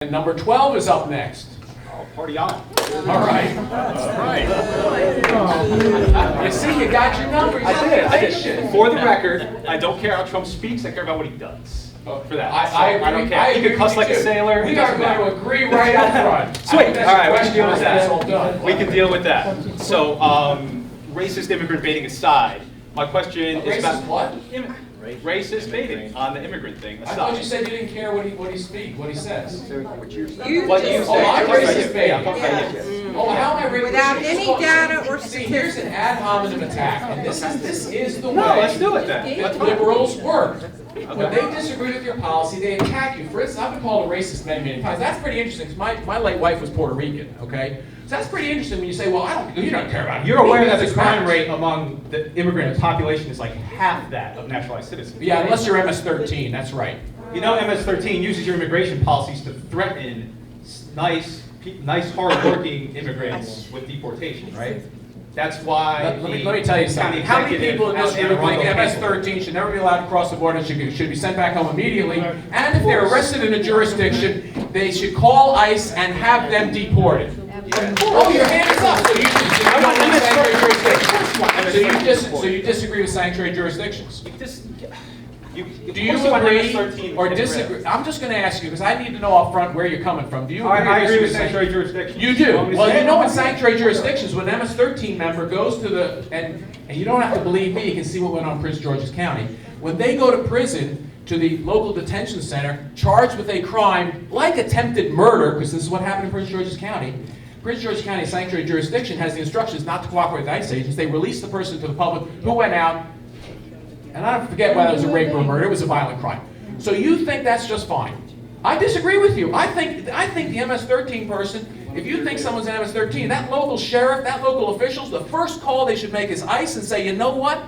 And number 12 is up next. Oh, party on. All right. All right. You see, you got your number. I did. For the record, I don't care how Trump speaks, I care about what he does. For that. I don't care. He can cuss like a sailor. We are going to agree right up front. Sweet. All right, we can deal with All that. done. We can deal with that. So, racist immigrant baiting aside, my question is about... Racist what? Racist baiting on the immigrant thing I thought you aside. said you didn't care what he says. What you Oh, I'm racist baiting. Okay. Oh, how am I racist? Without any data or See, here's an ad hominem attack, and this is the way No, let's do it then. that liberals work. When they disagree with your policy, they attack you. For instance, I've been called a racist many times. That's pretty interesting, because my late wife was Puerto Rican, okay? So that's pretty interesting when you say, well, you don't care about it. You're aware that the crime rate among the immigrant population is like half that of naturalized citizens. Yeah, unless you're MS-13, that's right. You know, MS-13 uses your immigration policies to threaten nice, hard-working immigrants with deportation, right? That's why. Let me tell you something. How many people in this room think MS-13 should never be allowed to cross the border and should be sent back home immediately? And if they're arrested in a jurisdiction, they should call ICE and have them deported. Oh, your hand is up. So you disagree with sanctuary jurisdictions? Do you agree or disagree? I'm just going to ask you because I need to know up front where you're coming from. Do you agree? I agree with sanctuary jurisdictions. You do. Well, you know in sanctuary jurisdictions, when an MS-13 member goes to the and you don't have to believe me, you can see what went on in Prince George's County. When they go to prison, to the local detention center, charged with a crime like attempted murder, because this is what happened in Prince George's County. Prince George's County sanctuary jurisdiction has the instructions not to cooperate with ICE agents. They release the person to the public who went out. And I don't forget whether it was a rape or a murder. It was a violent crime. So you think that's just fine? I disagree with you. I think the MS-13 person, if you think someone's an MS-13, that local sheriff, that local officials, the first call they should make is ICE and say, you know what?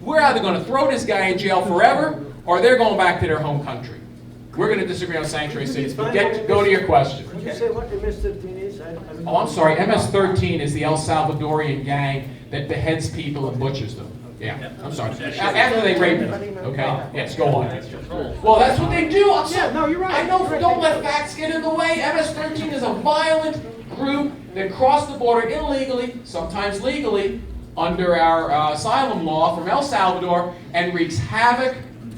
We're either going to throw this guy in jail forever, or they're going back to their home country. We're going to disagree on sanctuary cities. But go to your question. Could you say what MS-13 is? Oh, I'm sorry. MS-13 is the El Salvadorian gang that beheads people and butchers them. Yeah, I'm sorry. After they rape them. Okay? Yes, go on. Well, that's what they do. I'm sorry. No, you're right. I know, don't let facts get in the way. MS-13 is a violent group that crossed the border illegally, sometimes legally, under our asylum law from El Salvador and wreaks havoc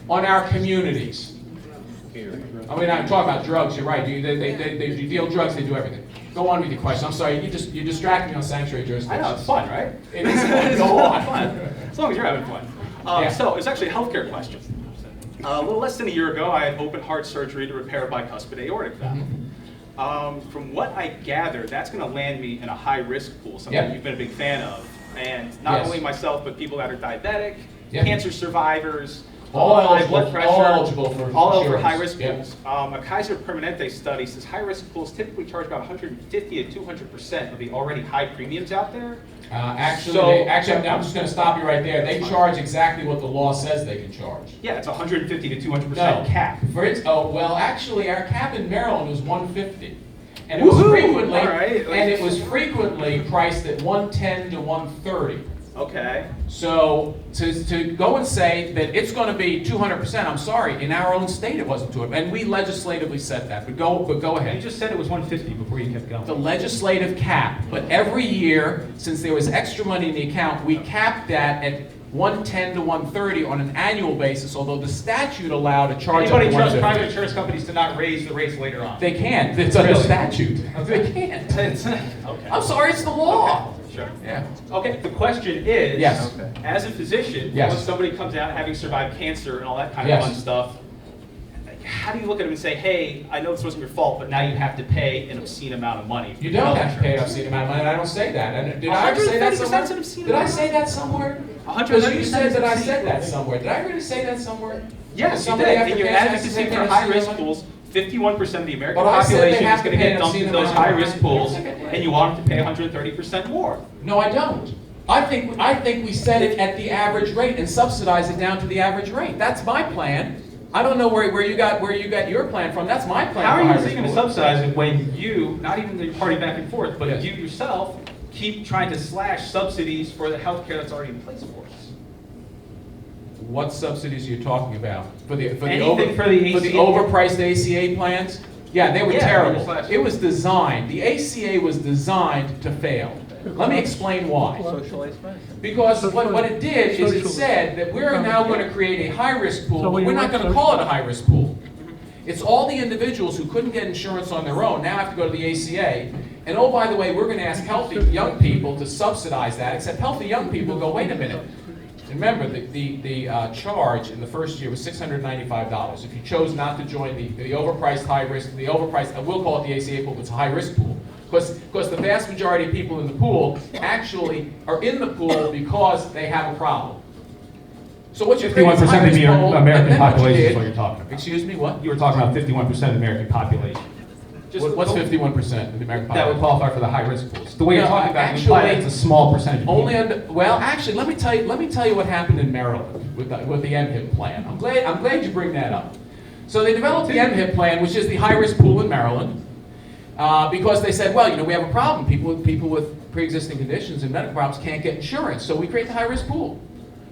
on our communities. I mean, I'm talking about drugs, you're right. They deal drugs, they do everything. Go on with your question. I'm sorry, you distracted me on sanctuary jurisdiction. I know, it's fun, right? It is fun. Go on. Fun. As long as you're having fun. Yeah. So, it's actually a healthcare question. A little less than a year ago, I had open heart surgery to repair bicuspid aortic valve. From what I gather, that's going to land me in a high-risk pool, something you've been a big fan of. And not only myself, but people that are diabetic, cancer survivors, high blood pressure, all eligible for high-risk pools. A Kaiser Permanente study says high-risk pools typically charge about 150 to 200% of the already high premiums out there. Actually, I'm just going to stop you right there. They charge exactly what the law says they can charge. Yeah, it's 150 to 200% cap. Actually, our cap in Maryland was 150, and it was frequently priced at 110 to 130. Okay. So to go and say that it's going to be 200%, I'm sorry. In our own state, it wasn't 200%, and we legislatively said that. But go ahead. You just said it was 150 before you kept going. The legislative cap, but every year, since there was extra money in the account, we capped that at 110 to 130 on an annual basis, although the statute allowed a charge up to 150. Anybody trust private insurance companies to not raise the rates later on? They can't. It's under statute. They can't. Okay. I'm sorry, it's the law. Okay. Sure. Yeah. Okay, the question is, Yes. as a physician, Yes. when somebody comes out having survived cancer and all that kind of Yes. fun stuff, how do you look at them and say, hey, I know this wasn't your fault, but now you have to pay an obscene amount of money? You don't have to pay an obscene amount of money, and I don't say that. And did I ever say that somewhere? Did I say that somewhere? Because you said that I said that somewhere. Did I really say that somewhere? Yes, you did. In your advocacy for high-risk pools, 51% of the American population is going to get dumped into those high-risk pools, and you want them to pay 130% more. No, I don't. I think we set it at the average rate and subsidize it down to the average rate. That's my plan. I don't know where you got your plan from. That's my plan. How are you thinking to subsidize it when you, not even the party back and forth, but you yourself keep trying to slash subsidies for the healthcare that's already in place for us? What subsidies are you talking about? For the Anything for the ACA? overpriced ACA plans? Yeah, they were Yeah, terrible. just last It year. was designed, the ACA was designed to fail. Let me explain why. Socialized medicine. Because what it did is it said that we're now going to create a high-risk pool, but we're not going to call it a high-risk pool. It's all the individuals who couldn't get insurance on their own now have to go to the ACA. And oh, by the way, we're going to ask healthy young people to subsidize that, except healthy young people go, wait a minute. Remember, the charge in the first year was $695. If you chose not to join the overpriced high-risk, we'll call it the ACA pool, but it's a high-risk pool. Because the vast majority of people in the pool actually are in the pool because they have a problem. So what you're 51% of the American population is what you're talking about. Excuse me, what? You were talking about 51% of the American population. What's 51% of the American population? That would qualify for the high-risk pools. The way you're No, talking about it actually, implies it's a small percentage of Only people. under, well, actually, let me tell you what happened in Maryland with the MHIP plan. I'm glad you bring that up. So they developed the MHIP plan, which is the high-risk pool in Maryland, because they said, well, we have a problem. People with pre-existing conditions and medical problems can't get insurance, so we create the high-risk pool.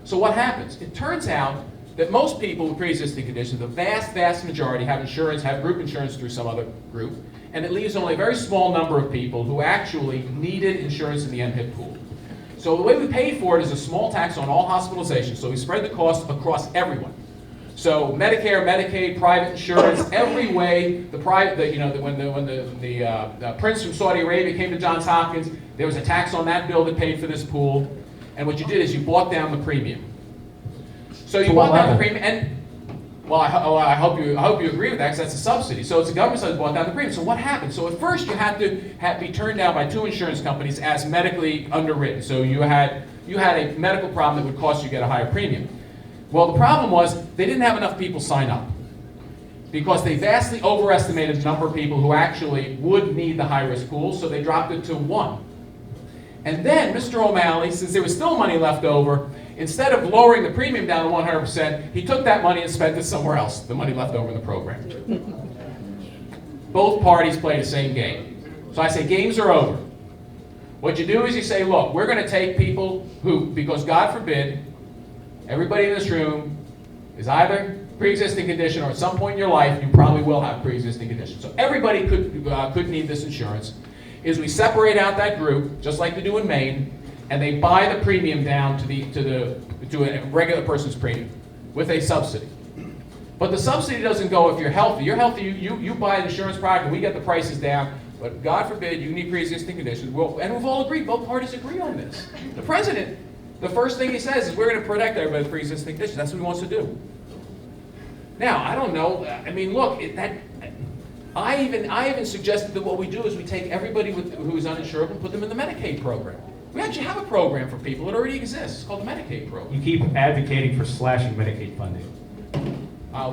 So what happens? It turns out that most people with pre-existing conditions, the vast majority, have insurance, have group insurance through some other group, and it leaves only a very small number of people who actually needed insurance in the MHIP pool. So the way we pay for it is a small tax on all hospitalizations, so we spread the cost across everyone. So Medicare, Medicaid, private insurance, every way when the prince from Saudi Arabia came to Johns Hopkins, there was a tax on that bill that paid for this pool. And what you did is you bought down the premium. So you bought down the premium, and well, I hope you agree with that, because that's a subsidy. So it's the government that bought down the premium. So what happened? So at first you had to be turned down by 2 insurance companies as medically underwritten. So you had a medical problem that would cost you to get a higher premium. Well, the problem was they didn't have enough people sign up because they vastly overestimated the number of people who actually would need the high-risk pool, so they dropped it to 1. And then Mr. O'Malley, since there was still money left over, instead of lowering the premium down to 100%, he took that money and spent it somewhere else, the money left over in the program. Both parties play the same game. So I say games are over. What you do is you say, look, we're going to take people who, because God forbid, everybody in this room is either pre-existing condition or at some point in your life you probably will have pre-existing condition. So everybody could need this insurance. Is we separate out that group, just like they do in Maine, and they buy the premium down to a regular person's premium with a subsidy. But the subsidy doesn't go if you're healthy. You're healthy, you buy an insurance product and we get the prices down, but God forbid you need pre-existing conditions. And we've all agreed, both parties agree on this. The president, the first thing he says is we're going to protect everybody with pre-existing conditions. That's what he wants to do. Now, I don't know, I mean, look, I even suggested that what we do is we take everybody who is uninsurable and put them in the Medicaid program. We actually have a program for people that already exists. It's called the Medicaid program. You keep advocating for slashing Medicaid funding.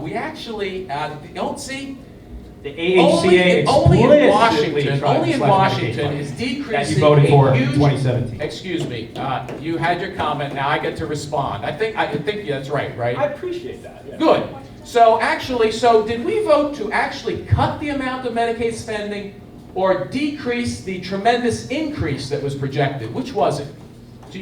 We actually don't see. The AHCA only in Washington, only in Washington is decreasing that you voted for a in huge, 2017. Excuse me. You had your comment. Now I get to respond. I think that's right. Right. I appreciate that. Yeah. Good. So actually, did we vote to actually cut the amount of Medicaid spending or decrease the tremendous increase that was projected? Which was it? So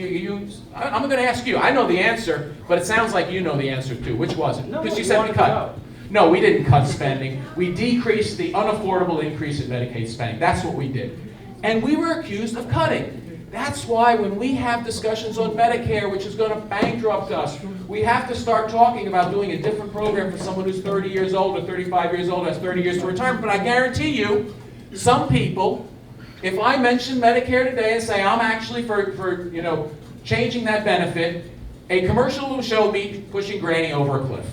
I'm going to ask you. I know the answer, but it sounds like you know the answer too. Which was it? Because you said we cut. No, we didn't cut spending. We decreased the unaffordable increase in Medicaid spending. That's what we did. And we were accused of cutting. That's why when we have discussions on Medicare, which is going to bankrupt us, we have to start talking about doing a different program for someone who's 30 years old or 35 years old, has 30 years to retirement. But I guarantee you, some people, if I mention Medicare today and say I'm actually for changing that benefit, a commercial will show me pushing Granny over a cliff.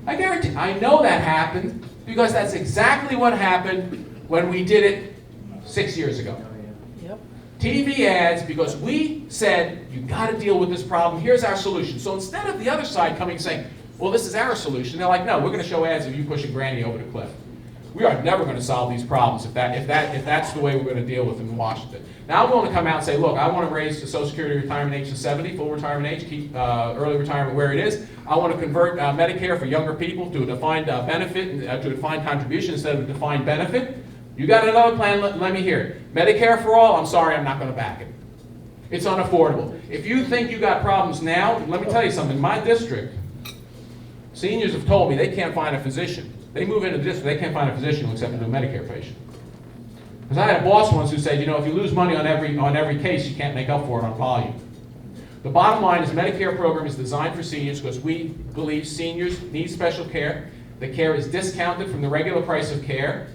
I guarantee, I know that happened because that's exactly what happened when we did it 6 years ago. TV ads, because we said, you got to deal with this problem, here's our solution. So instead of the other side coming and saying, well, this is our solution, they're like, no, we're going to show ads of you pushing Granny over the cliff. We are never going to solve these problems if that's the way we're going to deal with them in Washington. Now I'm going to come out and say, look, I want to raise the Social Security retirement age to 70, full retirement age, keep early retirement where it is. I want to convert Medicare for younger people to a defined benefit, to a defined contribution instead of a defined benefit. You got another plan, let me hear it. Medicare for all, I'm sorry, I'm not going to back it. It's unaffordable. If you think you got problems now, let me tell you something. My district, seniors have told me they can't find a physician. They move into the district, they can't find a physician who accept a new Medicare patient. Because I had a boss once who said, you know, if you lose money on every case, you can't make up for it on volume. The bottom line is Medicare program is designed for seniors because we believe seniors need special care. The care is discounted from the regular price of care,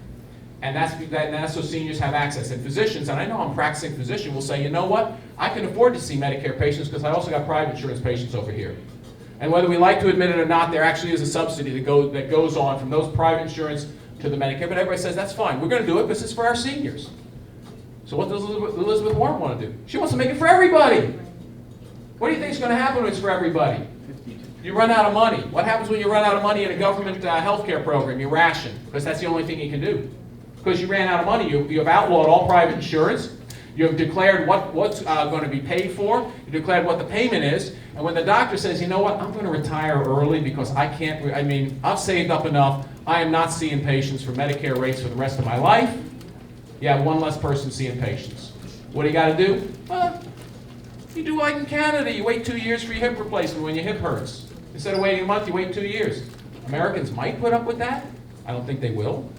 and that's so seniors have access. And physicians, and I know I'm a practicing physician, will say, you know what, I can afford to see Medicare patients because I also got private insurance patients over here. And whether we like to admit it or not, there actually is a subsidy that goes on from those private insurance to the Medicare, but everybody says, that's fine, we're going to do it because it's for our seniors. So what does Elizabeth Warren want to do? She wants to make it for everybody. What do you think is going to happen when it's for everybody? You run out of money. What happens when you run out of money in a government health care program? You ration, because that's the only thing you can do. Because you ran out of money, you have outlawed all private insurance. You have declared what's going to be paid for. You declared what the payment is. And when the doctor says, you know what, I'm going to retire early because I can't, I've saved up enough. I am not seeing patients for Medicare rates for the rest of my life. You have one less person seeing patients. What do you got to do? Well, you do like in Canada. You wait 2 years for your hip replacement when your hip hurts. Instead of waiting a month, you wait 2 years. Americans might put up with that. I don't think they will.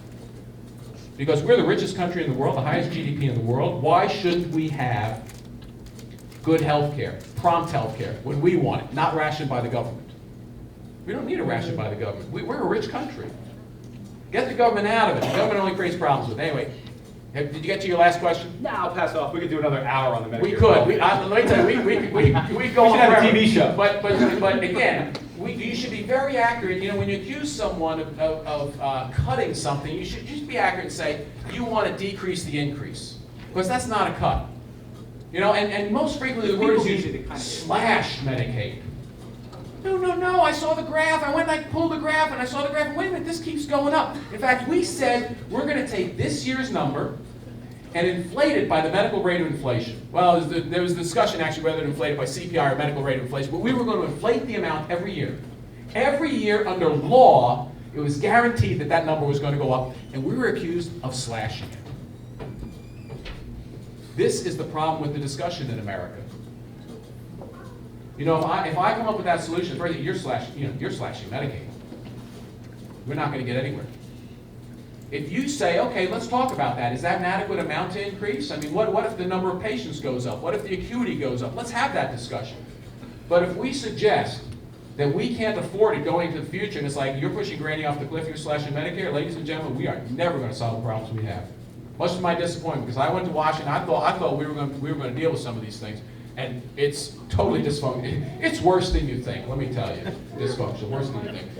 Because we're the richest country in the world, the highest GDP in the world. Why shouldn't we have good health care, prompt health care, when we want it, not rationed by the government? We don't need a ration by the government. We're a rich country. Get the government out of it. The government only creates problems with it. Anyway, did you get to your last question? No, I'll pass off. We could do another hour on the Medicare. We could. Let me tell you, we go on should have a forever. TV show. But again, you should be very accurate. You know, when you accuse someone of cutting something, you should just be accurate and say, you want to decrease the increase. Because that's not a cut. You know, and most frequently the word is used, slash Medicaid. No, I saw the graph. I went and I pulled the graph and I saw the graph. And wait a minute, this keeps going up. In fact, we said we're going to take this year's number and inflate it by the medical rate of inflation. Well, there was discussion actually whether to inflate it by CPI or medical rate of inflation, but we were going to inflate the amount every year. Every year under law, it was guaranteed that number was going to go up, and we were accused of slashing it. This is the problem with the discussion in America. You know, if I come up with that solution, you're slashing Medicaid. We're not going to get anywhere. If you say, okay, let's talk about that. Is that an adequate amount to increase? I mean, what if the number of patients goes up? What if the acuity goes up? Let's have that discussion. But if we suggest that we can't afford it going into the future, and it's like you're pushing Granny off the cliff, you're slashing Medicare, ladies and gentlemen, we are never going to solve the problems we have. Much to my disappointment, because I went to Washington, I thought we were going to deal with some of these things. And it's totally dysfunctional. It's worse than you think, let me tell you. Dysfunctional, worse than you think.